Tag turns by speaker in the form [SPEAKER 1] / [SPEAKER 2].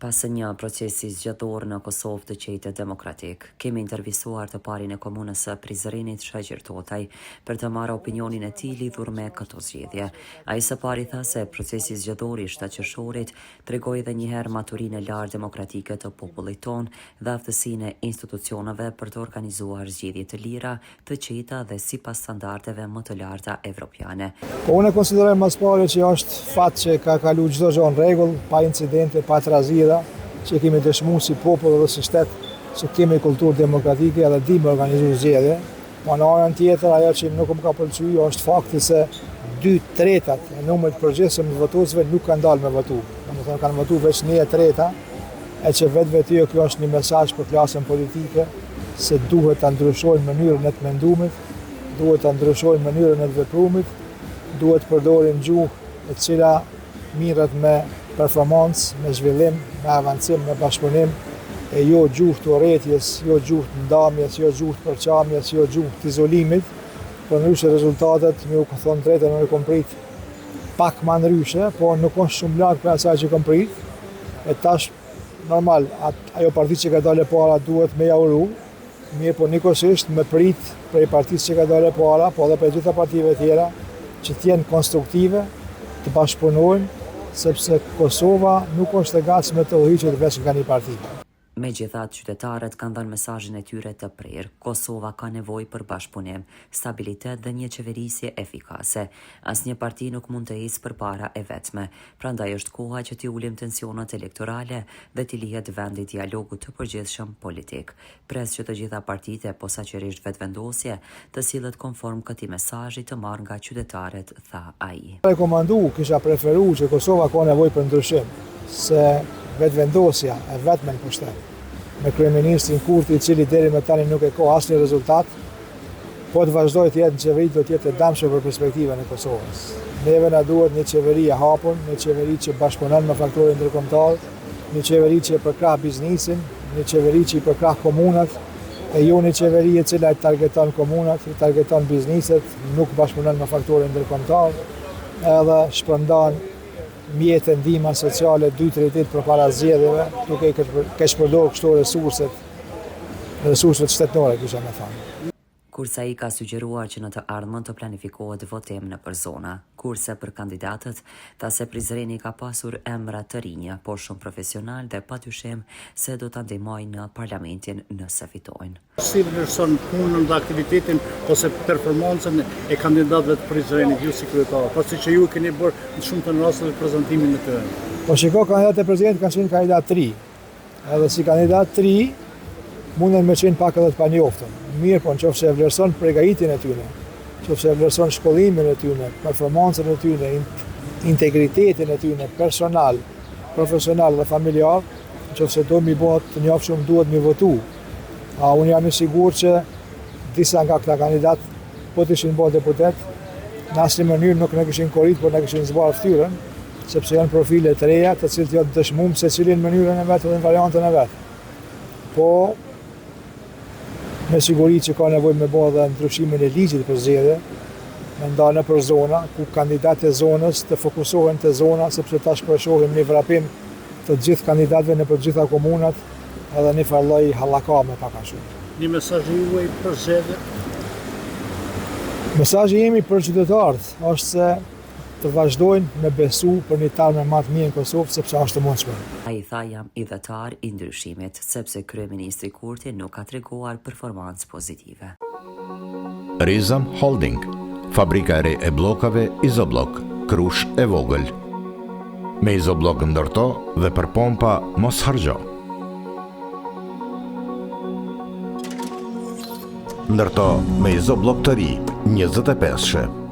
[SPEAKER 1] Pas një procesi zgjator në Kosovë të qetë demokratik, kemi intervistuar të parin e komunës së Prizrenit Shaqir Totaj për të marrë opinionin e tij lidhur me këto zgjedhje. Ai së pari tha se procesi zgjator i shtatqershorit tregoi edhe një herë maturinë e lartë demokratike të popullit tonë dhe aftësinë e institucioneve për të organizuar zgjedhje të lira, të qeta dhe sipas standardeve më të larta evropiane.
[SPEAKER 2] Unë e konsideroj më së pari që është fat që ka kalu çdo gjë në rregull, pa incidente, pa trazira, që kemi dëshmuar si popull dhe si shtet që kemi kulturë demokratike dhe dimë organizu zgjedhje. Po në anën tjetër, ajo që nuk më ka pëlqyer është fakti se 2/3 e numrit përgjithshëm të votuesve nuk kanë dalë me votu. Domethënë kanë votuar vetëm 1/3, e që vetë kjo është një mesazh për klasën politike se duhet ta ndryshojnë mënyrën e të mendumit, duhet ta ndryshojnë mënyrën e të veprumit, duhet të përdorin gjuhë e cila mirret me performancë, me zhvillim, me avancim, me bashkëpunim, e jo gjuhë të urrëties, jo gjuhë të ndamjes, jo gjuhë të përçamjes, jo gjuhë të izolimit. Por ndryshe rezultatet, më u thonë drejtën, unë kom prit pak më ndryshe, por nuk është shumë larg për asaj që kom prit. E tash normal, ajo parti që ka dalë para duhet me ja uru, mirë po nikosisht me prit prej partisë që ka dalë para, po edhe për gjitha partive tjera që të jenë konstruktive, të bashkëpunojnë, sepse Kosova nuk është e gatshme të udhëhiqet vetëm nga një parti.
[SPEAKER 1] Megjithatë, qytetarët kanë dhënë mesazhin e tyre të prerë. Kosova ka nevojë për bashkëpunim, stabilitet dhe një qeverisje efikase. Asnjë parti nuk mund të ecë përpara e vetme. Prandaj është koha që t'i ulim tensionat elektorale dhe t'i lihet vendi dialogut të përgjithshëm politik. Pres që të gjitha partitë, posaçërisht vetvendosje, të sillet konform këtij mesazhi të marrë nga qytetarët, tha ai.
[SPEAKER 2] Kisha preferuar që Kosova ka nevojë për ndryshim, se vetvendosja e vetme në pushtet, me kryeministrin Kurti, i cili deri më tani nuk e ka asnjë rezultat, po të vazhdojë të jetë në qeveri, do të jetë e dëmshme për perspektivën e Kosovës. Neve na duhet një qeveri e hapur, një qeveri që bashkëpunon me faktorët ndërkombëtar, një qeveri që e përkrah biznesin, një qeveri që i përkrah komunat, e jo një qeveri e cila i targeton komunat, i targeton bizneset, nuk bashkëpunon me faktorët ndërkombëtar, edhe shpërndan mjetë ndihma sociale 2-3 ditë përpara zgjedhjeve, duke keq përdorur kështu resurset shtetërore, kisha me thënë.
[SPEAKER 1] Kurse ai ka sugjeruar që në të ardhmen të planifikohet votim nëpër zona. Kurse për kandidatët, tha se Prizreni ka pasur emra të rinj, por shumë profesional dhe padyshim se do ta ndihmojnë në parlamentin nëse fitojnë.
[SPEAKER 3] Si vlerëson punën dhe aktivitetin ose performancën e kandidatëve të Prizrenit, ju si kryetar, pasi që ju keni bërë në shumë të rasteve prezantimin në tyre?
[SPEAKER 2] Po shiko, kandidatët e presidentit kanë qenë kandidat 3. Edhe si kandidat 3 munden me qenë pak edhe të panjoftën. Mirë, po nëse e vlerëson përgatitin e tyre, nëse e vlerëson shkollimin e tyre, performancën e tyre, integritetin e tyre, personal, profesional dhe familjar, nëse do mi bëhet të njohshëm, duhet mi votu. Unë jam i sigurt që disa nga këta kandidat po të ishin bërë deputet, në asnjë mënyrë nuk na kishin korrit, por na kishin zbarë fytyrën, sepse janë profile të reja, të cilët janë dëshmuar secili në mënyrën e vet dhe në variantën e vet. Po me siguri që ka nevojë me bëjë dhe ndryshimin e ligjit për zgjedhje, me ndarë nëpër zona, ku kandidatët e zonës të fokusohen te zona, sepse tash po shohim një vrapim të gjithë kandidatëve nëpër të gjitha komunat, edhe një farë lloj hallakame pak a shumë.
[SPEAKER 3] Një mesazh juaj për zgjedhje?
[SPEAKER 2] Mesazhi jemi për qytetarët është se të vazhdojnë me besu për një tarme më të mirë në Kosovë, sepse është e mundshme.
[SPEAKER 1] Ai tha jam idhëtar i ndryshimit, sepse kryeministri Kurti nuk ka treguar performancë pozitive.
[SPEAKER 4] Rizam Holding, fabrika e re e bllokave Izoblok, Krush e vogël. Me Izoblok ndërto dhe për pompa mos harxho. Ndërto me Izoblok të ri, 25.